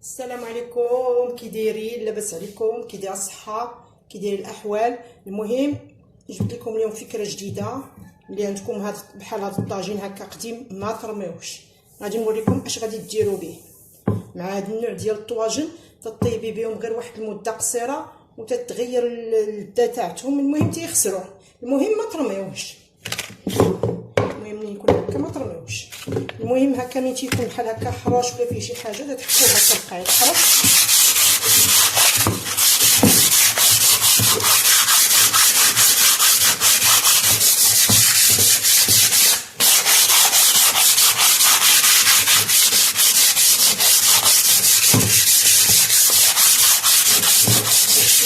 السلام عليكم، كي دايرين؟ لاباس عليكم؟ كي دايره الصحه؟ كي داير الاحوال؟ المهم جبت لكم اليوم فكره جديده. اللي عندكم هاد بحال هاد الطاجين هكا قديم ما ترميوهش، غادي نوريكم اش غادي ديروا به. مع هاد النوع ديال الطواجن تطيبي بهم غير واحد المده قصيره وتتغير اللذه تاعتهم. المهم تيخسروا، المهم ما ترميوهش. المهم ملي يكون هكا ما ترميوش. المهم هكا ملي تيكون بحال هكا حراش ولا فيه شي حاجه تحطوه هكا بقى يتحرش.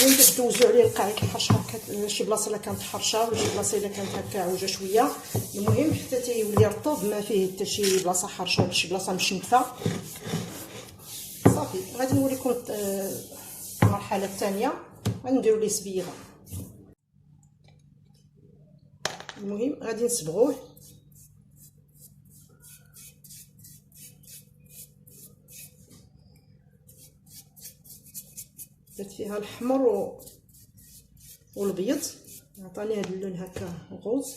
وين تدوزو عليه القاع الحرش هكا، شي بلاصه الا كانت حرشه وشي بلاصه الا كانت هكا عوجه شويه. المهم حتى تيولي رطب، ما فيه حتى شي بلاصه حرشه ولا شي بلاصه مشنفه. صافي غادي نوريكم المرحله الثانيه. غادي نديرو ليه سبيغه. المهم غادي نصبغوه. درت فيها الاحمر والابيض، عطاني هذا اللون هكا غوز.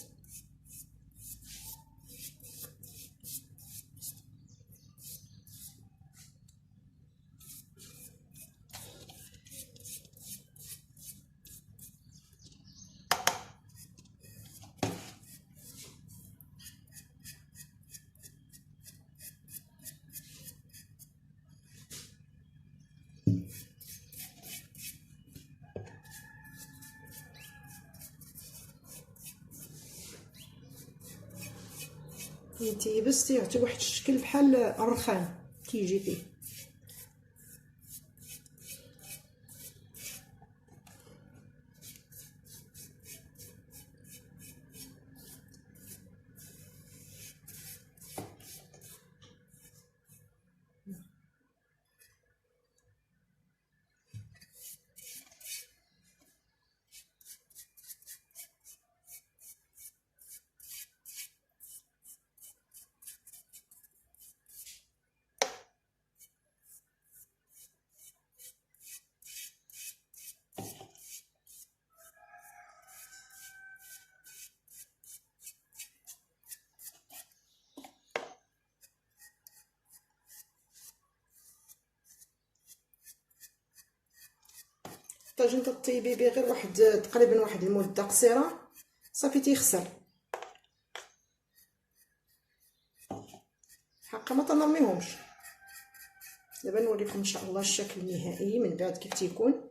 تيبس تيعطي واحد الشكل بحال الرخام كيجي فيه. الطاجين تطيبي به غير واحد تقريبا واحد المده قصيره صافي تيخسر. حقا ما تنرميهمش. دابا نوريكم ان شاء الله الشكل النهائي من بعد كيف تيكون.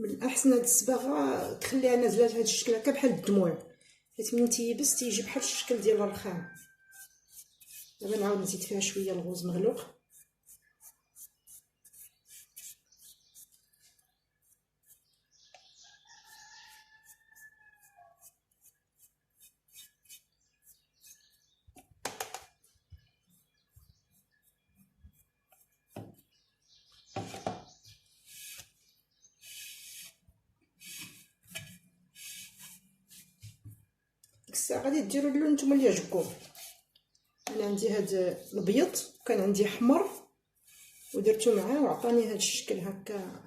من الاحسن هاد الصباغه تخليها نازله بهذا الشكل هكا بحال الدموع، حيت ملي تيبس تيجي بحال الشكل ديال الرخام. دابا نعاود نزيد فيها شويه الغوز مغلوق. ديك الساعه غادي ديروا اللون نتوما اللي يعجبكم. انا عندي هاد الابيض وكان عندي احمر ودرتو معاه وعطاني هاد الشكل هكا،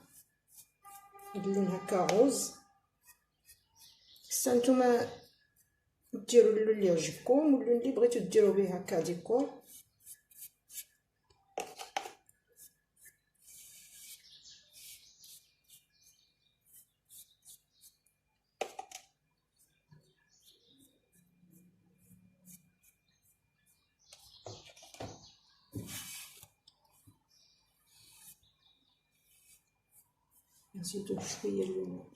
هاد اللون هكا غوز. نتوما ديروا اللون اللي يعجبكم واللون اللي بغيتو ديروا به هكا ديكور. نزيدو شويه اللون.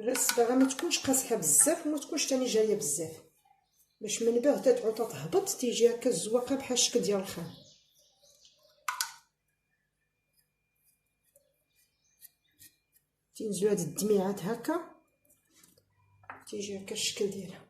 غير الصباغه ما تكونش قاصحه بزاف وما تكونش تاني جايه بزاف، باش من بعد تعود تهبط تيجي هكا الزواقه بحال الشكل ديال الخام. تينزلو هاد الدميعات هكا تيجي هكا الشكل ديالها.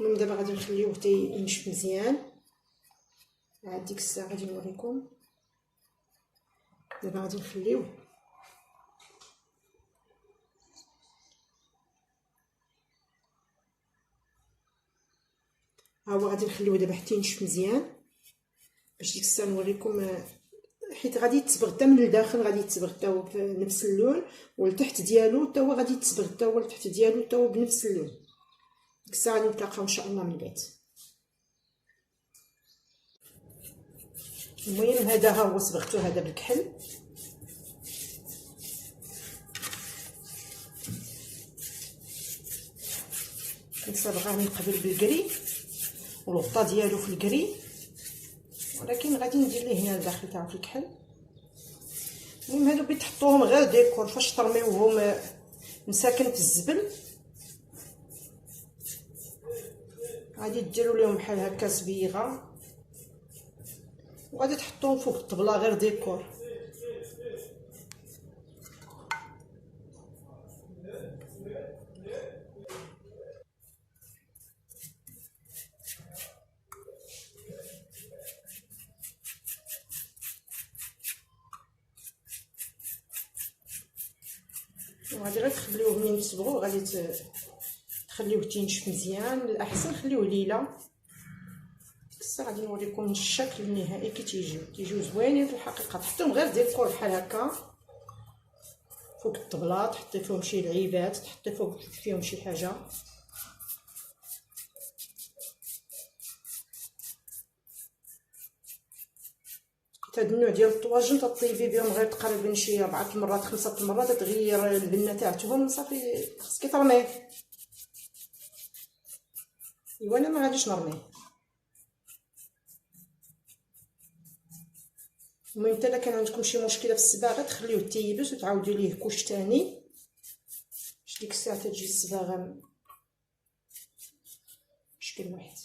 المهم دابا غادي نخليوه حتى ينشف مزيان. عاد ديك الساعه غادي نوريكم. دابا غادي نخليوه ها هو، غادي نخليوه دابا حتى ينشف مزيان باش ديك الساعه نوريكم. حيت غادي يتصبغ حتى من الداخل، غادي يتصبغ حتى هو بنفس اللون، والتحت ديالو حتى هو غادي يتصبغ حتى هو التحت ديالو حتى هو بنفس اللون. ديك الساعه غادي نتلاقاو ان شاء الله من بعد. المهم هذا ها هو صبغته هذا بالكحل. كنت صابغاه من قبل بالكري والغطا ديالو في الكري، ولكن غادي ندير ليه هنا الداخل تاعو في الكحل. المهم هادو بيتحطوهم غير ديكور، فاش ترميوهم مساكن في الزبل غادي ديروا لهم بحال هكا صبيغه وغادي تحطوهم فوق الطبله غير ديكور. وغادي غير تخليوه منين تصبغوه غادي تخليوه تينشف مزيان. الاحسن خليوه ليله. الساعه غادي نوريكم الشكل النهائي كي تيجيو زوينين في الحقيقه. تحطوهم غير ديكور بحال هكا فوق الطبله، تحطي فيهم شي لعيبات، تحطي فوق فيهم شي حاجه. هاد النوع ديال الطواجن تطيبي بهم غير تقريبا شي 4 المرات 5 المرات، تغير البنه تاعتهم صافي خصك ترميه. ايوا انا ما غاديش نرميه. المهم حتى الا كان عندكم شي مشكله في الصباغه تخليوه تيبس وتعاودوا ليه كوش ثاني باش ديك الساعه تجي الصباغه بشكل واحد.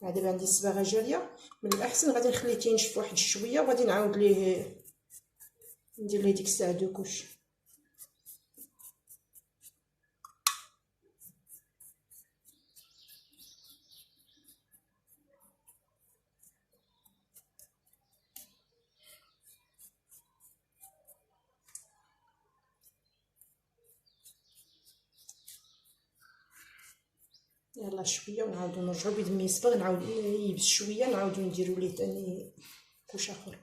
دابا عندي الصباغه جاريه، من الاحسن غادي نخليه تينشف واحد شويه وغادي نعاود ليه ندير ليه ديك الساعه 2 كوش. يلا شويه ونعاودو نرجعو بيد ما يصبغ، نعاود يبس شويه نعاودو نديرو ليه ثاني كوش اخر.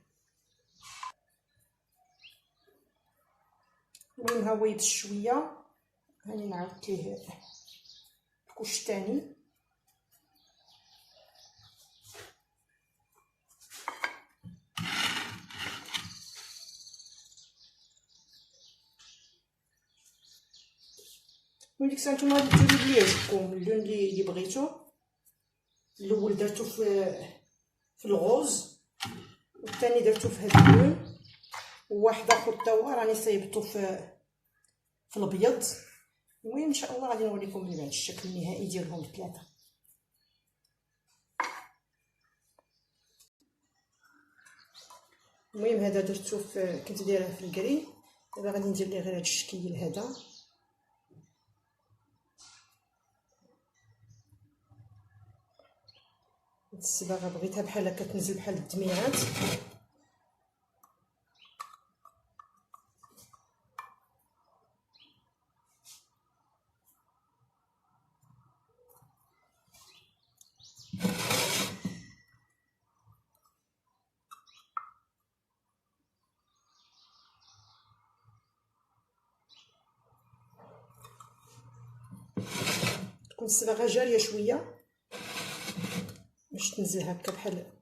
المهم ها هو يبس شويه، هاني نعاود ليه كوش ثاني. وديك الساعه نتوما غادي ديرو اللي يعجبكم، اللون اللي بغيتو. الاول درتو في الغوز، والثاني درتو في هذا اللون، وواحد اخر تا هو راني صايبتو في الابيض. المهم ان شاء الله غادي نوريكم من بعد الشكل النهائي ديالهم الثلاثه. المهم هذا درتو كنت دايره في الكري، دابا غادي ندير ليه غير هذا الشكل هذا. الصباغه بغيتها بحال هكا تنزل بحال الدميعات. تكون الصباغه جاريه شويه باش تنزل هكا بحال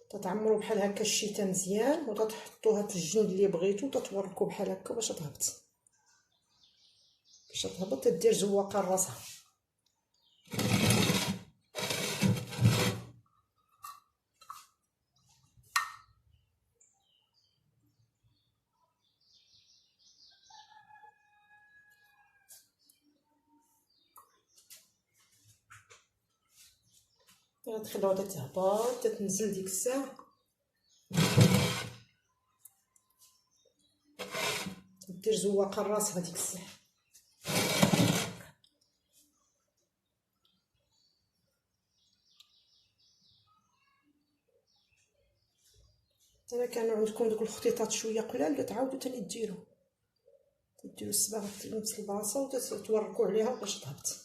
تتعمروا بحال هكا الشيته مزيان وتحطوها في الجنب اللي بغيتو تتوركوا بحال هكا باش تهبط دير زواقه لراسها. تخلوها تتهبط تتنزل ديك الساعه دير زواقه لراسها ديك الساعه. الا كانوا عندكم دوك الخطيطات شويه قلال تعاودوا تاني ديروا الصباغه في نفس البلاصه وتتوركوا عليها باش تهبط.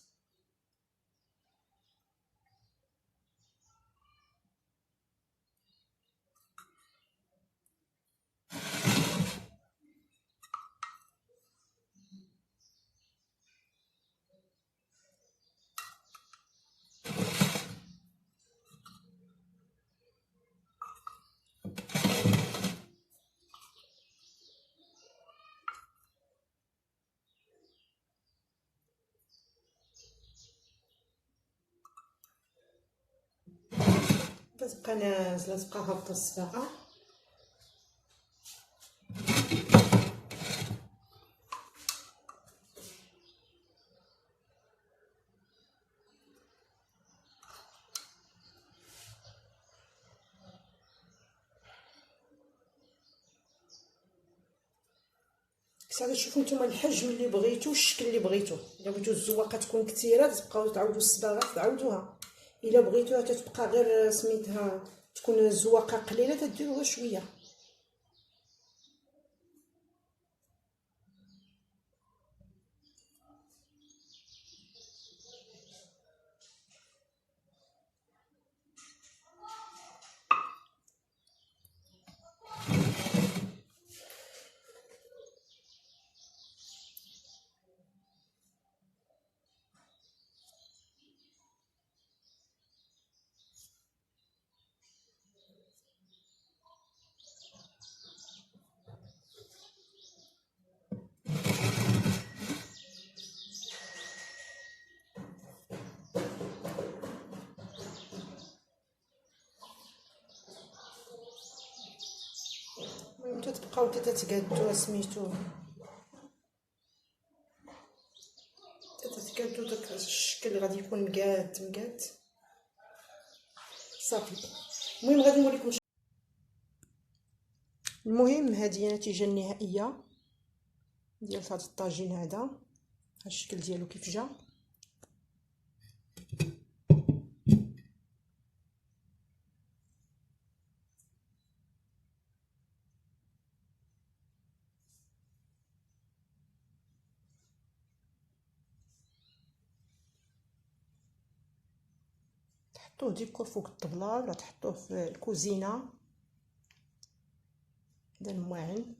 تبقى نازله تبقى هابطه الصباغه. كيفاش تشوفوا نتوما الحجم اللي بغيتو الشكل اللي بغيتو. الا بغيتو الزواقه تكون كثيره تبقاو تعاودوا الصباغه تعاودوها، الا بغيتوها تتبقى غير سميتها تكون الزواقه قليله تديروها شويه. المهم تتبقاو تتقادوا سميتو تتقادوا داك الشكل غادي يكون مقاد صافي. المهم غادي نوريكم. المهم هذه هي النتيجه النهائيه ديال هذا الطاجين. هذا الشكل ديالو كيف جا. تحطوه ديكور فوق الطبله ولا تحطوه في الكوزينه هذا الماعن.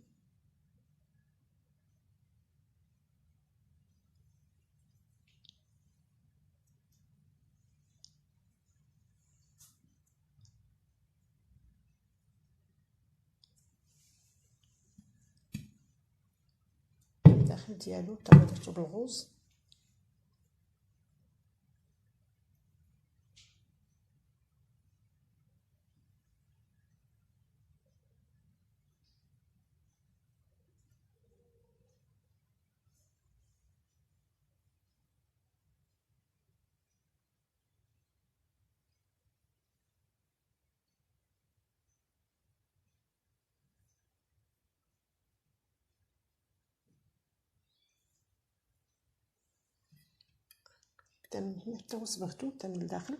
الداخل ديالو حتى هو درتو بالغوز. حتى هو صبغتو حتى من الداخل.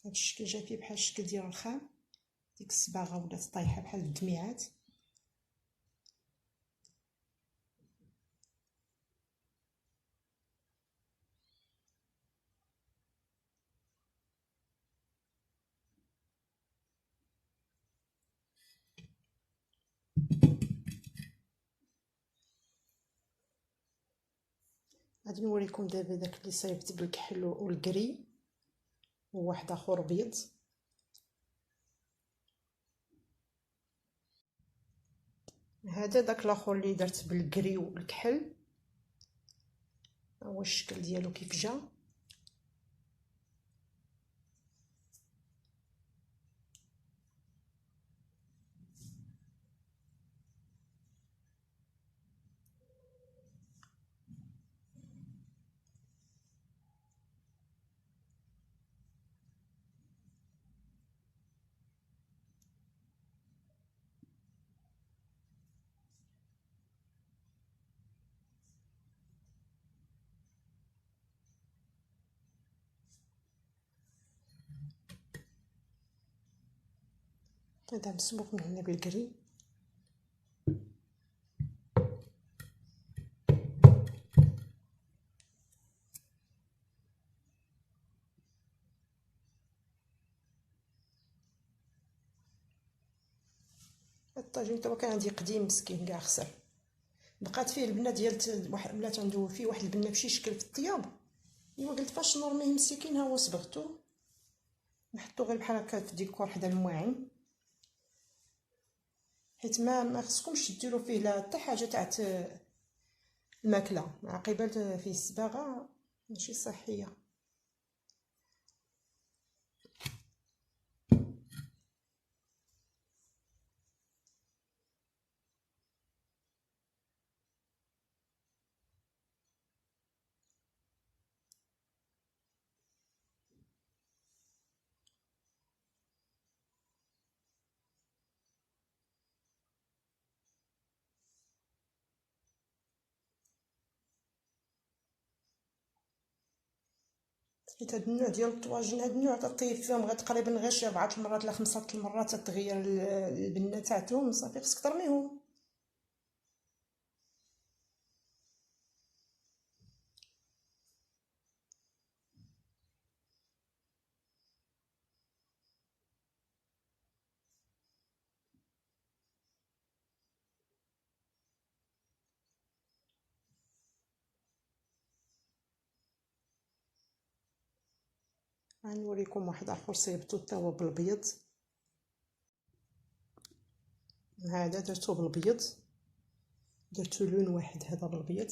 هاد الشكل جا فيه بحال الشكل ديال الخام، ديك الصباغه ولات طايحه بحال الدميعات. غادي نوريكم دابا داك اللي صايبت بالكحل والكري وواحد اخر بيض. هذا داك الاخر اللي درت بالكري والكحل، هو الشكل ديالو كيف جا. هذا مسبوق من هنا بالكري. الطاجين توا كان عندي قديم مسكين كاع خسر، بقات فيه البنه ديال واحد ولات عنده فيه واحد البنه بشي شكل في الطياب. ايوا قلت فاش نرميه مسكين، ها هو صبغتو نحطو غير بحال هكا في ديكور حدا المواعين، حيت ما خصكمش ديروا فيه لا حتى حاجه تاع الماكله، مع قبال فيه الصباغه ماشي صحيه. حيت هاد النوع ديال الطواجن، هاد النوع تطيب فيهم غير تقريبا غير شي 4 المرات لا 5 المرات تغير البنه تاعتهم، صافي خصك ترميهم. غنوريكم واحد اخر صيبتو حتى هو بالبيض. هذا درتو بالبيض، درتو لون واحد هذا بالبيض.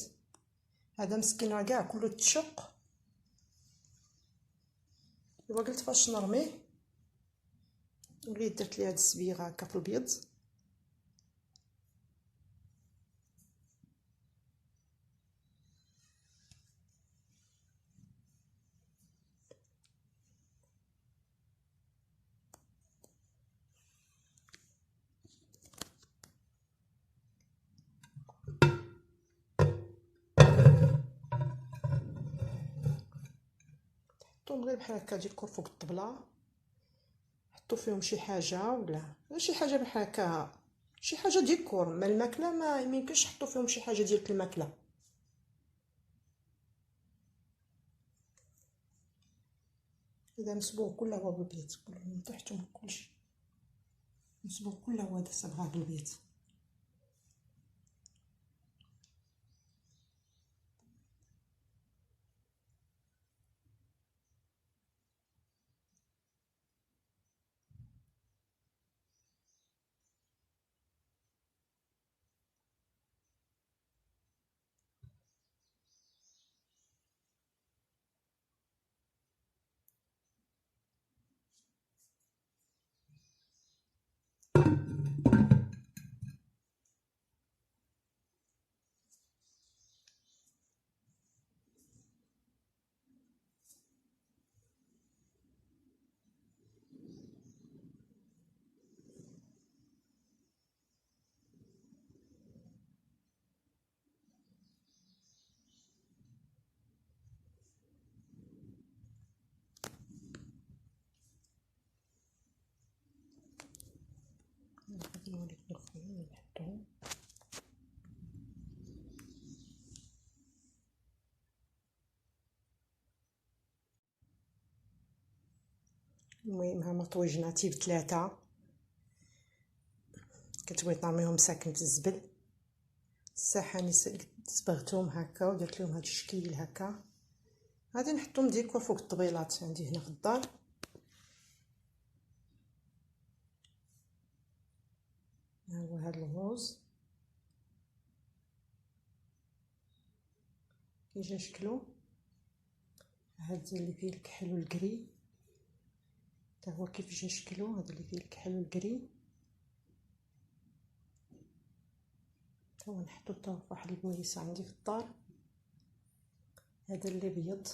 هذا مسكين راه كاع كله تشق، ايوا قلت فاش نرميه وليت درت ليه هاد الصبيغه هكا في البيض. حطوهم غير بحال هكا ديكور فوق الطبله، حطوا فيهم شي حاجه ولا شي حاجه بحال هكا، شي حاجه ديكور. ما الماكله ما يمكنش حطوا فيهم شي حاجه ديال الماكله. اذا مسبوغ كله هو بالبيض، كله من تحت ومن كلشي مسبوغ كله هو هذا صبغه بالبيض. غادي نوريكم الاخرين نحطهم. المهم ها طويجناتي ب3 كنت بغيت نرميهم ساكن في الزبل، الساحاني صبغتهم هكا ودرت لهم هاد الشكل هكا. غادي نحطهم ديكور فوق الطبيلات عندي هنا في الدار. ها هو هاد الغوز كيجي شكلو. هاد اللي فيه الكحل والكري حتى هو كيف جا شكلو. هذا اللي فيه الكحل والكري حتى هو نحطو حتى في واحد البويصه عندي في الدار. هذا اللي بيض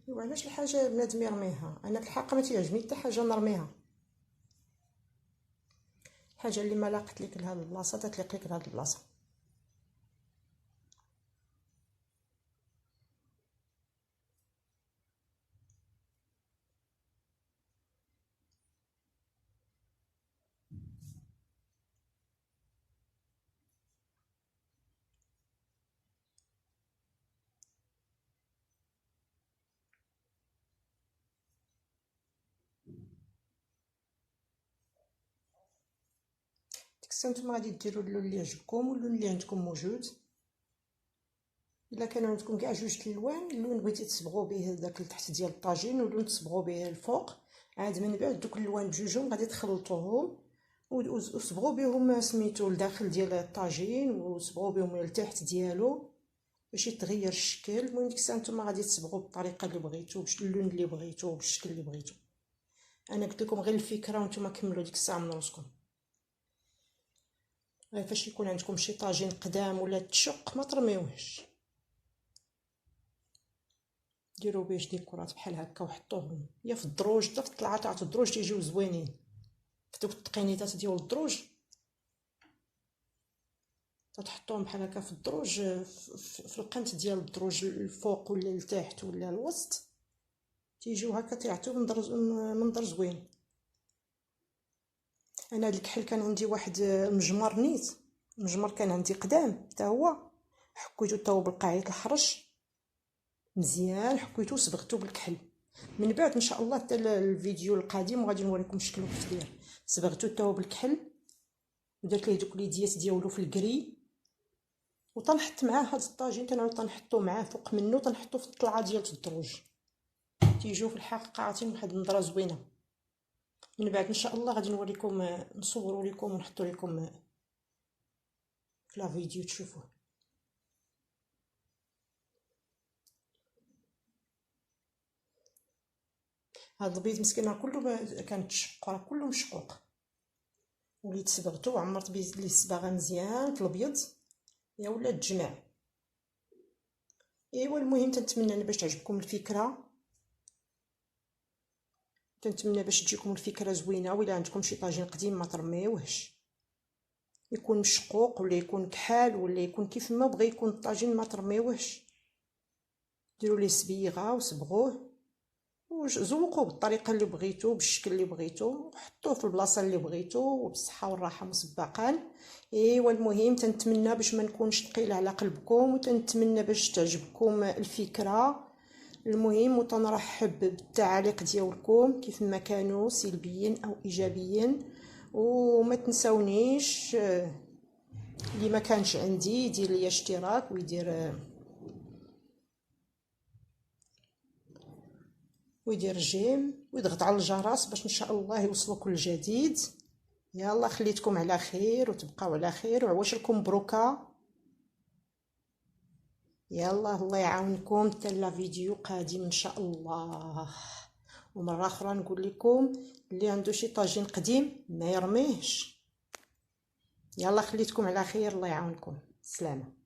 وعلاش الحاجه بنادم يرميها؟ انا في الحقيقه ما تيعجبني حتى حاجه نرميها. الحاجه اللي ما لاقت لك لهاد البلاصه تتليق لك لهاد البلاصه. ديك الساعه نتوما غادي ديروا اللون اللي يعجبكم واللون اللي عندكم موجود. الا كانوا عندكم كاع جوج الالوان، اللون بغيتي تصبغوا به داك لتحت ديال الطاجين واللون تصبغوا به الفوق، عاد من بعد دوك الالوان بجوجهم غادي تخلطوهم وصبغوا بهم سميتو لداخل ديال الطاجين وصبغوا بهم لتحت ديالو باش يتغير الشكل. المهم ديك الساعه نتوما غادي تصبغوا بالطريقه اللي بغيتو باللون اللي بغيتو بالشكل اللي بغيتو. انا قلت لكم غير الفكره وانتم كملوا ديك الساعه من راسكم. غير فاش يكون عندكم شي طاجين قدام ولا تشق ما ترميوهش، ديروا بيه ديكورات بحال هكا وحطوهم يا في الدروج حتى في الطلعه تاع الدروج تيجيو زوينين. في دوك التقينيتات ديال الدروج تحطوهم بحال هكا في الدروج في القنت ديال الدروج الفوق ولا لتحت ولا الوسط تيجيو هكا تيعطيو منظر زوين. انا هاد الكحل كان عندي واحد مجمر نيت، مجمر كان عندي قدام حتى هو حكيتو حتى هو بالقاعده الحرش مزيان، حكيتو صبغتو بالكحل. من بعد ان شاء الله حتى الفيديو القادم غادي نوريكم شكلو كيف داير. صبغتو حتى هو بالكحل ودرت ليه دوك اليديات ديالو في الكري وتنحط معاه هاد الطاجين تنعاود تنحطو معاه فوق منه تنحطو في الطلعه ديال الدروج تيجيو في الحقيقه عاطين واحد النظره زوينه. من بعد ان شاء الله غادي نوريكم نصوروا لكم ونحطوا لكم في لا فيديو تشوفوه. هاد البيض مسكين راه كله كان تشق، راه كله مشقوق. وليت صبغتو وعمرت به لي الصباغه مزيان في الابيض يا ولا تجمع. ايوا المهم تنتمنى انا باش تعجبكم الفكره، تنتمنى باش تجيكم الفكره زوينه. ولا عندكم شي طاجين قديم ما ترميوهش، يكون مشقوق ولا يكون كحال ولا يكون كيف ما بغى يكون الطاجين ما ترميوهش، ديروا ليه صبيغه وصبغوه وزوقوه بالطريقه اللي بغيتو بالشكل اللي بغيتو وحطوه في البلاصه اللي بغيتو وبالصحه والراحه مسبقا. ايوا المهم تنتمنى باش ما نكونش ثقيله على قلبكم وتنتمنى باش تعجبكم الفكره. المهم وتنرحب بالتعاليق ديالكم كيف ما كانوا سلبيين او ايجابيين، وما تنساونيش اللي ما كانش عندي يدير لي اشتراك ويدير جيم ويضغط على الجرس باش ان شاء الله يوصلوا كل جديد. يلا خليتكم على خير وتبقاو على خير وعواش لكم بروكا. يلا الله يعاونكم حتى لا فيديو قادم ان شاء الله. ومره اخرى نقول لكم اللي عنده شي طاجين قديم ما يرميهش. يلا خليتكم على خير الله يعاونكم. سلامه.